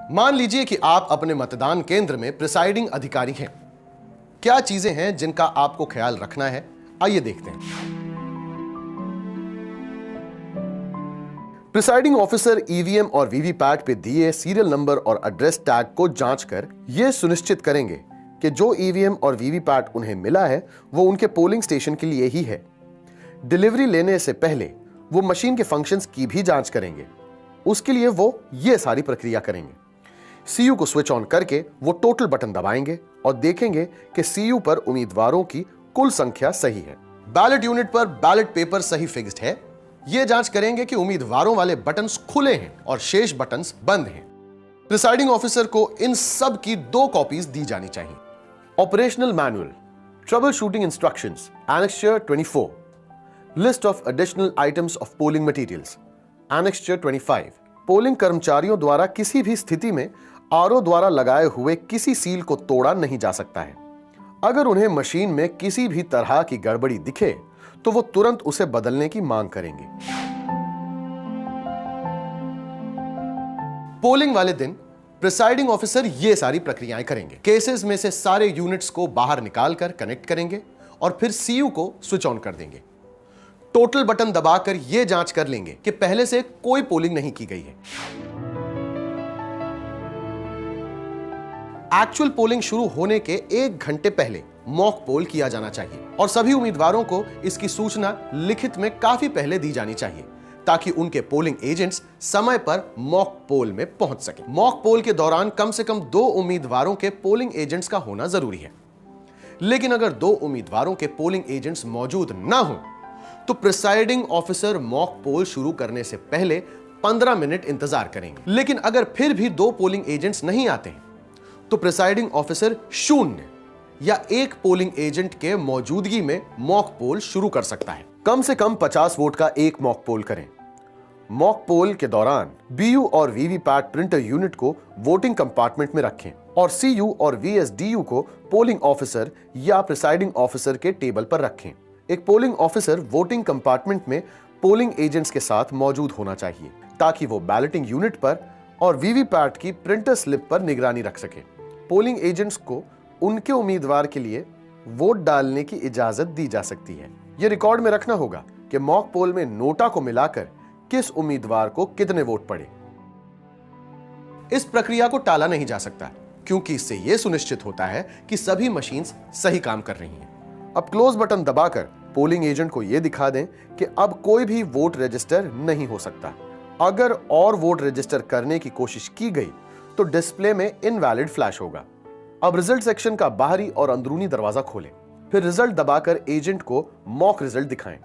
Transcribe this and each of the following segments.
मान लीजिए कि आप अपने मतदान केंद्र में प्रिसाइडिंग अधिकारी हैं। क्या चीजें हैं जिनका आपको ख्याल रखना है, आइए देखते हैं। प्रिसाइडिंग ऑफिसर ईवीएम और वीवीपैट पे दिए सीरियल नंबर और एड्रेस टैग को जांच कर यह सुनिश्चित करेंगे कि जो ईवीएम और वीवीपैट उन्हें मिला है वो उनके पोलिंग स्टेशन के लिए ही है। डिलीवरी लेने से पहले वो मशीन के फंक्शंस की भी जांच करेंगे। उसके लिए वो ये सारी प्रक्रिया करेंगे। सीयू को स्विच ऑन करके वो टोटल बटन दबाएंगे और देखेंगे कि सीयू पर उम्मीदवारों की कुल संख्या सही है। बैलेट यूनिट पर बैलेट पेपर सही फिक्स्ड है। ये जांच करेंगे कि उम्मीदवारों वाले बटन्स खुले हैं और शेष बटन्स बंद हैं। प्रिसाइडिंग ऑफिसर को इन सब की 2 कॉपीज दी जानी चाहिए। Operational manual, trouble shooting instructions, annexure 24, list of additional items of polling materials, annexure 25। Polling कर्मचारियों द्वारा किसी भी स्थिति में आरओ द्वारा लगाए हुए किसी सील को तोड़ा नहीं जा सकता है। अगर उन्हें मशीन में किसी भी तरह की गड़बड़ी दिखे तो वो तुरंत उसे बदलने की मांग करेंगे। पोलिंग वाले दिन प्रिसाइडिंग ऑफिसर ये सारी प्रक्रियाएं करेंगे। केसेस में से सारे यूनिट्स को बाहर निकालकर कनेक्ट करेंगे और फिर सीयू को स्विच ऑन कर देंगे। टोटल बटन दबाकर यह जांच कर लेंगे कि पहले से कोई पोलिंग नहीं की गई है। एक्चुअल पोलिंग शुरू होने के 1 घंटे पहले मॉक पोल किया जाना चाहिए और सभी उम्मीदवारों को इसकी सूचना लिखित में काफी पहले दी जानी चाहिए ताकि उनके पोलिंग एजेंट्स समय पर मॉक पोल में पहुंच सके। मॉक पोल के दौरान कम से कम 2 उम्मीदवारों के पोलिंग एजेंट्स का होना जरूरी है। लेकिन अगर 2 उम्मीदवारों के पोलिंग एजेंट्स मौजूद ना हो तो प्रिसाइडिंग ऑफिसर मॉक पोल शुरू करने से पहले 15 मिनट इंतजार करेंगे। लेकिन अगर फिर भी 2 पोलिंग एजेंट्स नहीं आते हैं तो प्रिसाइडिंग ऑफिसर 0 या 1 पोलिंग एजेंट के मौजूदगी में मॉक पोल शुरू कर सकता है। कम से कम 50 वोट का एक मॉक पोल करें। मॉक पोल के दौरान बीयू और वीवीपैट प्रिंटर यूनिट को वोटिंग कंपार्टमेंट में रखें और सीयू और वीएसडीयू को पोलिंग ऑफिसर या प्रिसाइडिंग ऑफिसर के टेबल पर रखें। एक पोलिंग ऑफिसर वोटिंग कंपार्टमेंट में पोलिंग एजेंट्स के साथ मौजूद होना चाहिए ताकि वो बैलेटिंग यूनिट पर और वीवीपैट की प्रिंटर स्लिप पर निगरानी रख सके। पोलिंग एजेंट्स को उनके उम्मीदवार के लिए वोट डालने की इजाजत दी जा सकती है। यह रिकॉर्ड में रखना होगा कि मॉक पोल में नोटा को मिलाकर किस उम्मीदवार को कितने वोट पड़े। इस प्रक्रिया को टाला नहीं जा सकता क्योंकि इससे यह सुनिश्चित होता है कि सभी मशीन्स सही काम कर रही हैं। अब क्लोज बटन दबाकर पोलिंग एजेंट को यह दिखा दें कि अब कोई भी वोट रजिस्टर नहीं हो सकता। अगर और वोट रजिस्टर करने की कोशिश की गई तो डिस्प्ले में इनवैलिड फ्लैश होगा। अब रिजल्ट सेक्शन का बाहरी और अंदरूनी दरवाजा खोलें, फिर रिजल्ट दबाकर एजेंट को मॉक रिजल्ट दिखाएं।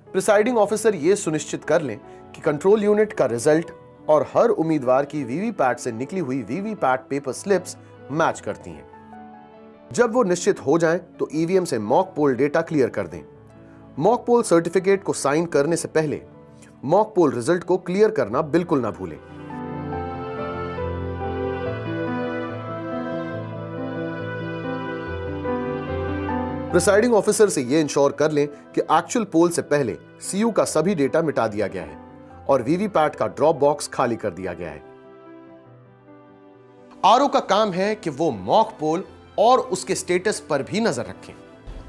प्रिसाइडिंग ऑफिसर यह सुनिश्चित कर लें कि कंट्रोल यूनिट का रिजल्ट और हर उम्मीदवार की वीवीपैट से निकली हुई वीवीपैट पेपर स्लिप्स मैच करती हैं। जब वो निश्चित हो जाएं तो ईवीएम से मॉक पोल डेटा क्लियर कर दें। मॉक पोल सर्टिफिकेट को साइन करने से पहले मॉक पोल रिजल्ट को क्लियर करना बिल्कुल ना भूलें। प्रिसाइडिंग ऑफिसर से यह इंश्योर कर लें कि एक्चुअल पोल से पहले सीयू का सभी डेटा मिटा दिया गया है और वीवीपैट का ड्रॉप बॉक्स खाली कर दिया गया है। आरओ का काम है कि वो मॉक पोल और उसके स्टेटस पर भी नजर रखें।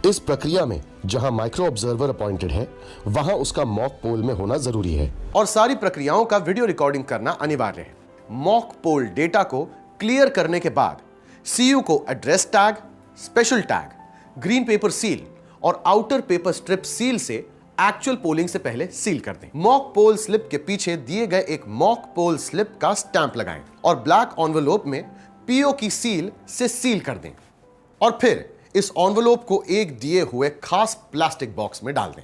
इस प्रक्रिया में जहां माइक्रो ऑब्जर्वर अपॉइंटेड है वहां उसका मॉक पोल में होना जरूरी है और सारी प्रक्रियाओं का वीडियो रिकॉर्डिंग करना अनिवार्य है। मॉक पोल डेटा को क्लियर करने के बाद सीयू को address tag, special tag, green pepper seal और आउटर पेपर स्ट्रिप सील से एक्चुअल पोलिंग से पहले सील कर दें। मॉक पोल स्लिप के पीछे दिए गए एक मॉक पोल स्लिप का स्टैंप लगाएं और ब्लैक एनवेलोप में पीओ की सील से सील कर दें और फिर इस एनवेलोप को एक दिए हुए खास प्लास्टिक बॉक्स में डाल दें।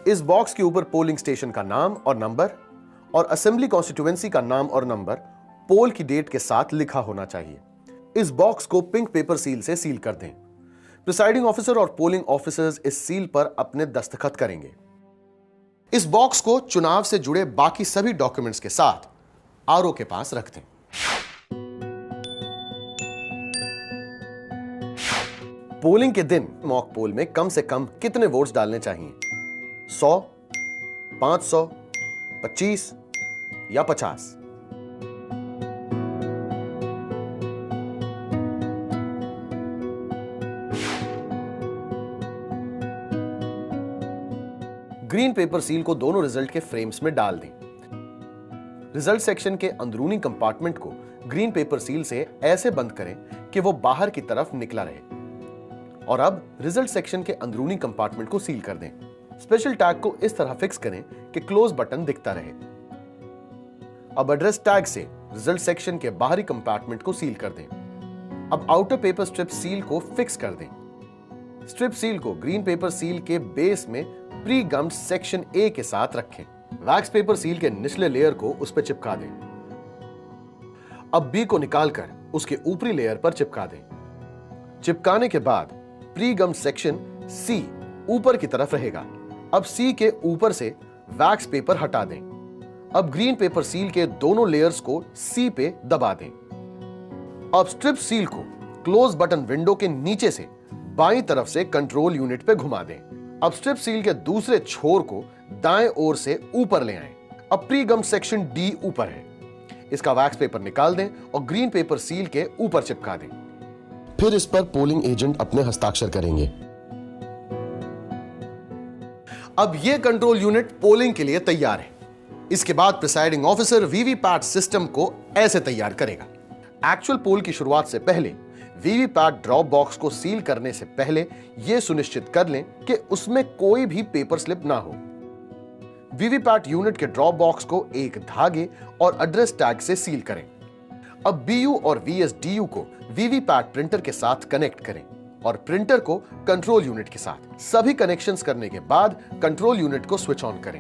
इस बॉक्स के ऊपर पोलिंग स्टेशन का नाम और नंबर और असेंबली कॉन्स्टिट्यूएंसी का नाम और नंबर पोल की डेट के साथ लिखा होना चाहिए। इस बॉक्स को पिंक पेपर सील से सील कर दें। प्रिसाइडिंग ऑफिसर और पोलिंग ऑफिसर्स इस सील पर अपने दस्तखत करेंगे। इस बॉक्स को चुनाव से जुड़े बाकी सभी डॉक्यूमेंट्स के साथ आरओ के पास रख दें। पोलिंग के दिन मॉक पोल में कम से कम कितने वोट्स डालने चाहिए? 100, 500, 25 या 50? ग्रीन पेपर सील को दोनों रिजल्ट के फ्रेम्स में डाल दें। रिजल्ट सेक्शन के अंदरूनी कंपार्टमेंट को ग्रीन पेपर सील से ऐसे बंद करें कि वो बाहर की तरफ निकला रहे। और अब रिजल्ट सेक्शन के अंदरूनी कंपार्टमेंट को सील कर दें। स्पेशल टैग को इस तरह फिक्स करें कि क्लोज बटन दिखता रहे। अब एड्रेस टैग से रिजल्ट सेक्शन के बाहरी कंपार्टमेंट को सील कर दें। अब आउटर पेपर स्ट्रिप सील को फिक्स कर दें। स्ट्रिप सील को ग्रीन पेपर सील के बेस में प्री गम्ड सेक्शन ए के साथ रखें। वैक्स पेपर सील के निचले लेयर को उस पर चिपका दें। अब बी को निकालकर उसके ऊपरी लेयर पर चिपका दें। चिपकाने के बाद प्री गम्ड सेक्शन सी ऊपर की तरफ रहेगा। अब सी के ऊपर से वैक्स पेपर हटा दें। अब ग्रीन पेपर सील के दोनों लेयर्स को सी पे दबा दें। अब स्ट्रिप सील को क्लोज बटन विंडो के नीचे से बाईं तरफ से कंट्रोल यूनिट पे घुमा दें। अब स्ट्रिप सील के दूसरे छोर को दाएं ओर से ऊपर ले आएं। अब प्री गम्ड सेक्शन डी ऊपर है। इसका वैक्स पेपर निकाल दें और ग्रीन पेपर सील के ऊपर चिपका दें। फिर इस पर पोलिंग एजेंट अपने हस्ताक्षर करेंगे। अब यह कंट्रोल यूनिट पोलिंग के लिए तैयार है। इसके बाद प्रिसाइडिंग ऑफिसर वीवीपैट सिस्टम को ऐसे तैयार करेगा। एक्चुअल पोल की शुरुआत से पहले वीवीपैट ड्रॉप बॉक्स को सील करने से पहले यह सुनिश्चित कर लें कि उसमें कोई भी पेपर स्लिप ना हो। वीवीपैट यूनिट के ड्रॉप बॉक्स को एक धागे और एड्रेस टैग से सील करें। अब बीयू और वीएसडीयू को वीवीपैट प्रिंटर के साथ कनेक्ट करें और प्रिंटर को कंट्रोल यूनिट के साथ। सभी कनेक्शंस करने के बाद कंट्रोल यूनिट को स्विच ऑन करें।